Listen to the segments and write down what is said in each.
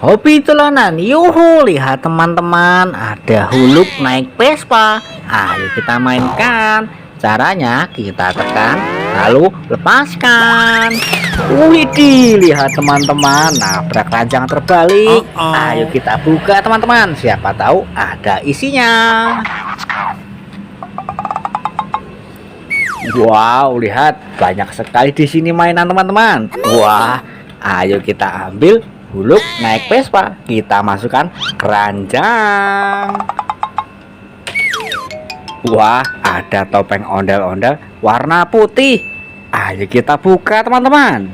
Hobi tulanan, yuhu, lihat teman-teman, ada huluk naik Vespa. Ayo kita mainkan. Caranya kita tekan, lalu lepaskan. Widih, lihat teman-teman, nabrak ranjang terbalik. Ayo kita buka teman-teman, siapa tahu ada isinya. Wow, lihat banyak sekali di sini mainan teman-teman. Wah, ayo kita ambil huluk naik Vespa, kita masukkan keranjang. Wah, ada topeng ondel-ondel warna putih. Ayo kita buka teman-teman.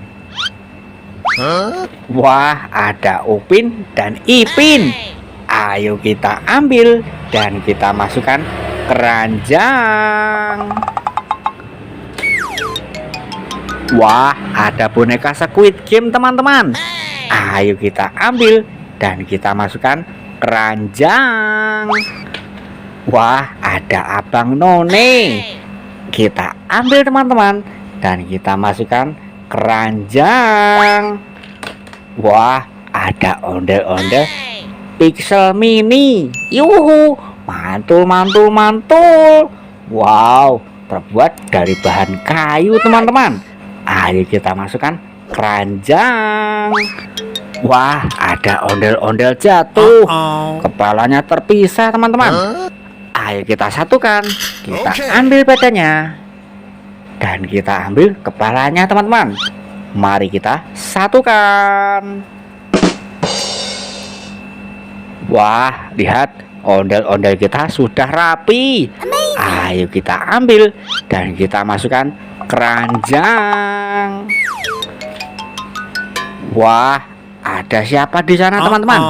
Wah, ada Upin dan Ipin. Ayo kita ambil dan kita masukkan keranjang. Wah, ada boneka Squid Game teman-teman. Ayo kita ambil dan kita masukkan keranjang. Wah, ada Abang None. Kita ambil teman-teman dan kita masukkan keranjang. Wah, ada ondel-ondel Pixel Mini. Yuhu, mantul mantul mantul. Wow, terbuat dari bahan kayu teman-teman. Ayo kita masukkan keranjang. Wah, ada ondel-ondel jatuh. Kepalanya terpisah teman-teman. Ayo kita satukan. Kita ambil badannya dan kita ambil kepalanya teman-teman. Mari kita satukan. Wah, lihat, ondel-ondel kita sudah rapi. Ayo kita ambil dan kita masukkan keranjang. Wah, ada siapa di sana teman-teman?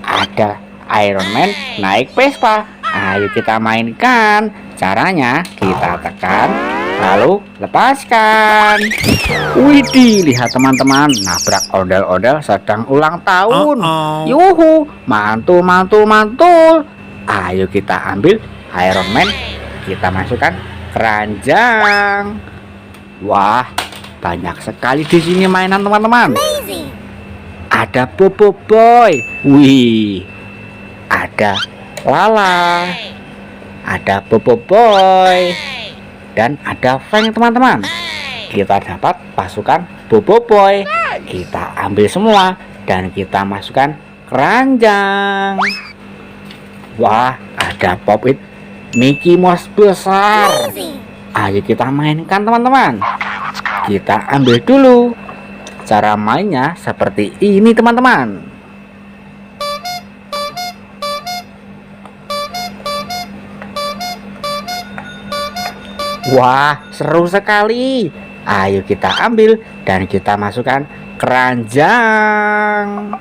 Ada Iron Man naik Vespa. Ayo kita mainkan. Caranya kita tekan, lalu lepaskan. Widih, lihat teman-teman, nabrak ondel-ondel sedang ulang tahun. Yuhu, mantul mantul mantul. Ayo kita ambil Iron Man, kita masukkan keranjang. Wah, banyak sekali di sini mainan teman-teman. Ada Bobo Boy. Wih, ada Lala, ada Bobo Boy, dan ada Feng teman-teman. Kita dapat pasukan Bobo Boy. Kita ambil semua dan kita masukkan keranjang. Wah, ada Pop-It Mickey Mouse besar. Ayo kita mainkan teman-teman. Kita ambil dulu. Cara mainnya seperti ini teman-teman. Wah, seru sekali. Ayo kita ambil dan kita masukkan keranjang.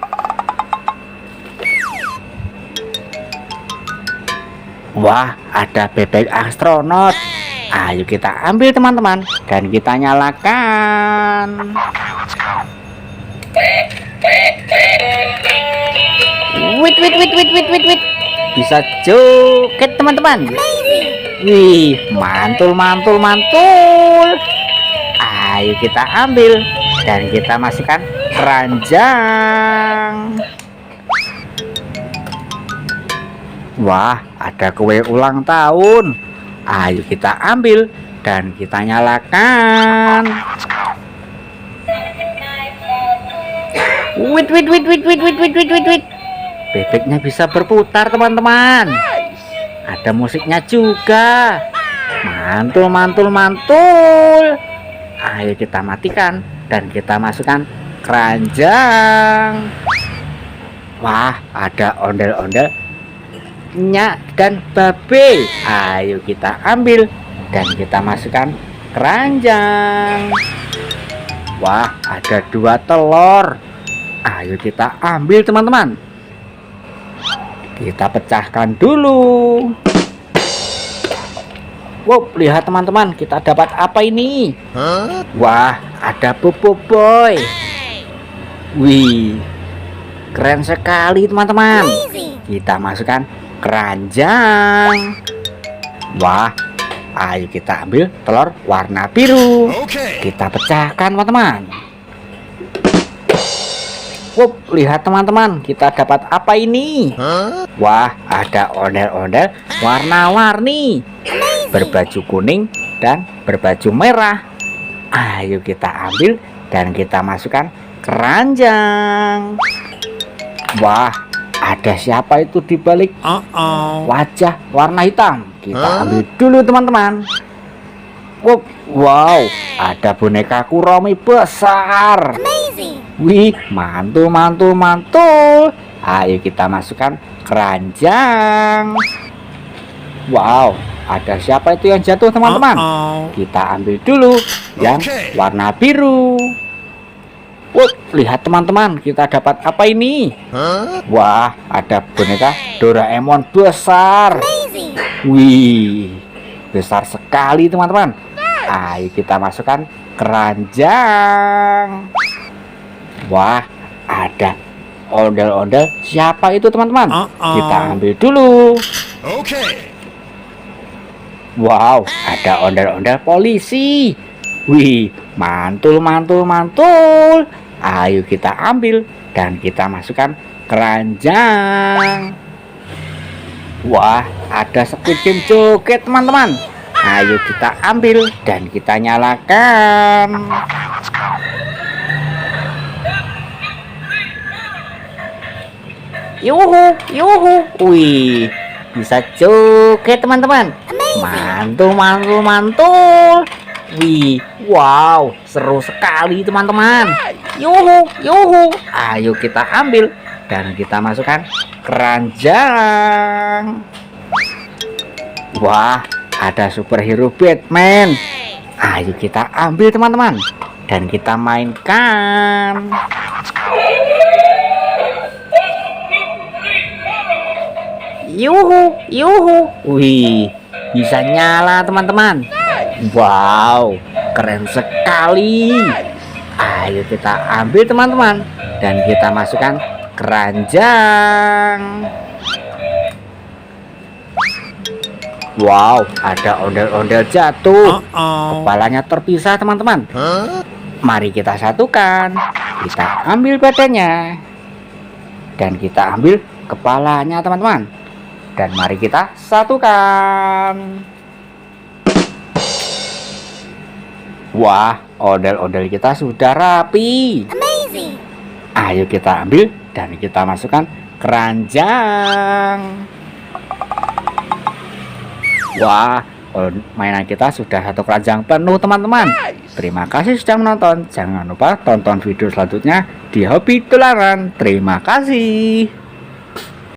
Wah, ada bebek astronot. Ayo kita ambil teman-teman dan kita nyalakan. Wait. Bisa joget teman-teman. Wih, mantul mantul mantul. Ayo kita ambil dan kita masukkan keranjang. Wah, ada kue ulang tahun. Ayo kita ambil dan kita nyalakan. Wait. Bebeknya bisa berputar teman-teman. Ada musiknya juga. Mantul mantul mantul. Ayo kita matikan dan kita masukkan keranjang. Wah, ada ondel-ondel Nyak dan Babe. Ayo kita ambil dan kita masukkan keranjang. Wah, ada 2 telur. Ayo kita ambil teman-teman. Kita pecahkan dulu. Wow, lihat teman-teman, kita dapat apa ini? Wah, ada Bobo Boy. Wih, keren sekali teman-teman. Kita masukkan keranjang. Wah, ayo kita ambil telur warna biru. Kita pecahkan teman-teman. Wup, lihat teman-teman, kita dapat apa ini? Wah, ada ondel-ondel warna-warni, berbaju kuning dan berbaju merah. Ayo kita ambil dan kita masukkan keranjang. Wah, ada siapa itu di balik wajah warna hitam? Kita ambil dulu teman-teman. Wow, ada boneka Kuromi besar. Wih, mantul, mantul, mantul. Ayo kita masukkan keranjang. Wow, ada siapa itu yang jatuh teman-teman? Kita ambil dulu yang warna biru. Lihat teman-teman, kita dapat apa ini? Wah, ada boneka Doraemon besar. Wih, besar sekali teman-teman. Ayo kita masukkan keranjang. Wah, ada ondel-ondel siapa itu teman-teman? Kita ambil dulu. Wow, ada ondel-ondel polisi. Wih, mantul, mantul, mantul. Ayo kita ambil dan kita masukkan keranjang. Wah, ada Squid Game joget teman-teman. Ayo kita ambil dan kita nyalakan. Yuhu, yuhu. Wih, bisa joget teman-teman. Mantul, mantul, mantul. Wih, wow, seru sekali teman-teman. Yuhu, yuhu. Ayo kita ambil dan kita masukkan keranjang. Wah, ada superhero Batman. Ayo kita ambil teman-teman dan kita mainkan. Yuhu, yuhu. Wih, bisa nyala teman-teman. Wow, keren sekali. Ayo kita ambil teman-teman dan kita masukkan keranjang. Wow, ada ondel-ondel jatuh. Kepalanya terpisah teman-teman. Mari kita satukan. Kita ambil badannya dan kita ambil kepalanya teman-teman. Dan mari kita satukan. Wah, ondel-ondel kita sudah rapi. Ayo kita ambil dan kita masukkan keranjang. Wah, mainan kita sudah satu keranjang penuh teman-teman. Terima kasih sudah menonton. Jangan lupa tonton video selanjutnya di Hobi Tularan. Terima kasih.